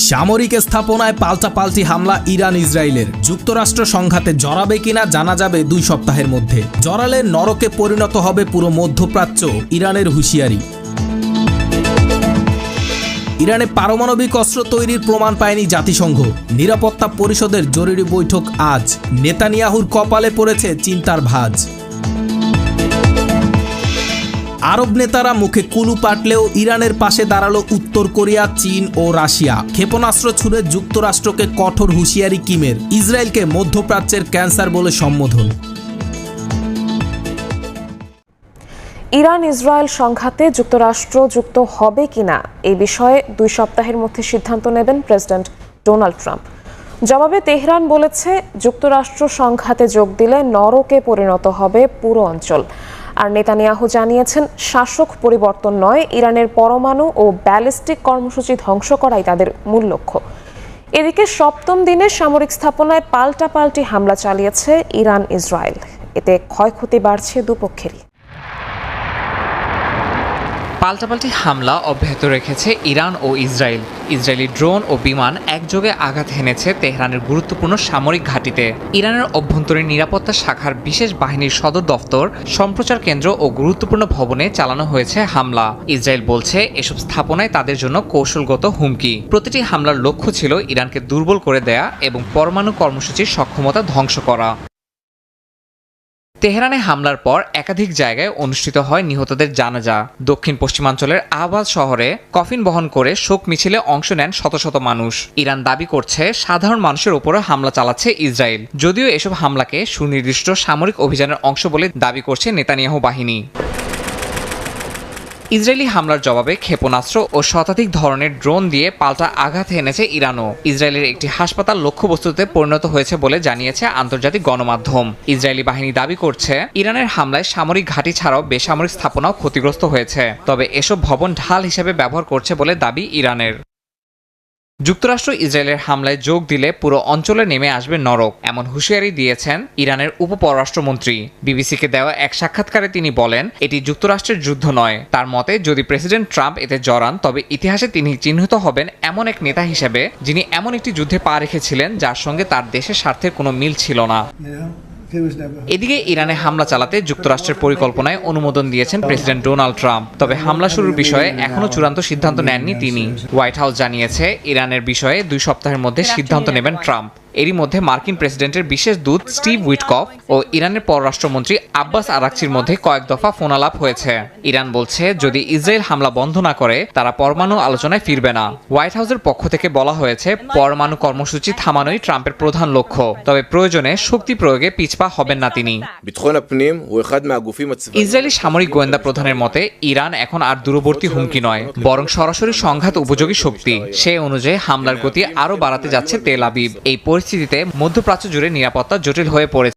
সামরিক স্থাপনায় পাল্টাপাল্টি হামলা ইরান ইসরায়েলের। যুক্তরাষ্ট্র সংঘাতে জড়াবে কিনা জানা যাবে 2 সপ্তাহের মধ্যে। জড়ালে নরকে পরিণত হবে পুরো মধ্যপ্রাচ্য, ইরানের হুঁশিয়ারি। ইরানে পারমাণবিক অস্ত্র তৈরির প্রমাণ পায়নি জাতিসংঘ। নিরাপত্তা পরিষদের জরুরি বৈঠক আজ। নেতানিয়াহুর কপালে পড়েছে চিন্তার ভাঁজ। আরব নেতারা মুখে কুলু পাটলেও ইরানের পাশে দাঁড়ালো উত্তর কোরিয়া, চীন ও রাশিয়া। ক্ষেপণাস্ত্র ছুড়ে যুক্তরাষ্ট্রকে কঠোর হুঁশিয়ারি কিমের। ইসরায়েলকে মধ্যপ্রাচ্যের ক্যান্সার বলে সম্বোধন। ইরান ইসরায়েল সংঘাতে যুক্তরাষ্ট্র যুক্ত হবে কিনা এই বিষয়ে 2 সপ্তাহের মধ্যে সিদ্ধান্ত নেবেন প্রেসিডেন্ট ডোনাল্ড ট্রাম্প। জবাবে তেহরান বলেছে, যুক্তরাষ্ট্র সংঘাতে যোগ দিলে নরকে পরিণত হবে পুরো অঞ্চল। আর নেতানিয়াহু জানিয়েছেন, শাসক পরিবর্তন নয়, ইরানের পরমাণু ও ব্যালিস্টিক কর্মসূচি ধ্বংস করাই তাদের মূল লক্ষ্য। এদিকে 7ম দিনে সামরিক স্থাপনায় পাল্টাপাল্টি হামলা চালিয়েছে ইরান ইসরায়েল। এতে ক্ষয়ক্ষতি বাড়ছে দুপক্ষেরই। পাল্টাপাল্টি হামলা অব্যাহত রেখেছে ইরান ও ইসরায়েল। ইসরায়েলি ড্রোন ও বিমান একযোগে আঘাত হেনেছে তেহরানের গুরুত্বপূর্ণ সামরিক ঘাঁটিতে। ইরানের অভ্যন্তরীণ নিরাপত্তা শাখার বিশেষ বাহিনীর সদর দফতর, সম্প্রচার কেন্দ্র ও গুরুত্বপূর্ণ ভবনে চালানো হয়েছে হামলা। ইসরায়েল বলছে, এসব স্থাপনায় তাদের জন্য কৌশলগত হুমকি। প্রতিটি হামলার লক্ষ্য ছিল ইরানকে দুর্বল করে দেয়া এবং পরমাণু কর্মসূচির সক্ষমতা ধ্বংস করা। তেহরানে হামলার পর একাধিক জায়গায় অনুষ্ঠিত হয় নিহতদের জানাজা। দক্ষিণ পশ্চিমাঞ্চলের আহবাজ শহরে কফিন বহন করে শোক মিছিলে অংশ নেন শত শত মানুষ। ইরান দাবি করছে, সাধারণ মানুষের উপরে হামলা চালাচ্ছে ইসরায়েল। যদিও এসব হামলাকে সুনির্দিষ্ট সামরিক অভিযানের অংশ বলে দাবি করছে নেতানিয়াহু বাহিনী। ইসরায়েলি হামলার জবাবে ক্ষেপণাস্ত্র ও শতাধিক ধরনের ড্রোন দিয়ে পাল্টা আঘাত এনেছে ইরানও। ইসরায়েলের একটি হাসপাতাল লক্ষ্যবস্তুতে পরিণত হয়েছে বলে জানিয়েছে আন্তর্জাতিক গণমাধ্যম। ইসরায়েলি বাহিনী দাবি করছে, ইরানের হামলায় সামরিক ঘাঁটি ছাড়াও বেসামরিক স্থাপনাও ক্ষতিগ্রস্ত হয়েছে। তবে এসব ভবন ঢাল হিসেবে ব্যবহার করছে বলে দাবি ইরানের। যুক্তরাষ্ট্র ইসরায়েলের হামলায় যোগ দিলে পুরো অঞ্চলে নেমে আসবে নরক, এমন হুঁশিয়ারি দিয়েছেন ইরানের উপপররাষ্ট্রমন্ত্রী। বিবিসিকে দেওয়া এক সাক্ষাৎকারে তিনি বলেন, এটি যুক্তরাষ্ট্রের যুদ্ধ নয়। তার মতে, যদি প্রেসিডেন্ট ট্রাম্প এতে জড়ান, তবে ইতিহাসে তিনি চিহ্নিত হবেন এমন এক নেতা হিসেবে যিনি এমন একটি যুদ্ধে পা রেখেছিলেন যার সঙ্গে তার দেশের স্বার্থের কোনো মিল ছিল না। এদিকে ইরানে হামলা চালাতে যুক্তরাষ্ট্রের পরিকল্পনায় অনুমোদন দিয়েছেন প্রেসিডেন্ট ডোনাল্ড ট্রাম্প। তবে হামলা শুরুর বিষয়ে এখনো চূড়ান্ত সিদ্ধান্ত নেননি তিনি। হোয়াইট হাউস জানিয়েছে, ইরানের বিষয়ে 2 সপ্তাহের মধ্যে সিদ্ধান্ত নেবেন ট্রাম্প। এরই মধ্যে মার্কিন প্রেসিডেন্টের বিশেষ দূত স্টিভ উইটকফ ও ইরানের পররাষ্ট্রমন্ত্রী আব্বাস আরাকচির মধ্যে কয়েক দফা ফোনালাপ হয়েছে। ইরান বলছে, যদি ইসরায়েল হামলা বন্ধ না করে, তারা পরমাণু আলোচনায় ফিরবে না। হোয়াইট হাউসের পক্ষ থেকে বলা হয়েছে, পরমাণু কর্মসূচি থামানোই ট্রাম্পের প্রধান লক্ষ্য। তবে প্রয়োজনে শক্তি প্রয়োগে পিছপা হবেন না তিনি। ইসরায়েলি সামরিক গোয়েন্দা প্রধানের মতে, ইরান এখন আর দূরবর্তী হুমকি নয়, বরং সরাসরি সংঘাত উপযোগী শক্তি। সে অনুযায়ী হামলার গতি আরও বাড়াতে যাচ্ছে তেল আবিব। এই পরিস্থিতিতে মধ্যপ্রাচ্য জুড়ে নিরাপত্তা জটিল হয়ে পড়েছে।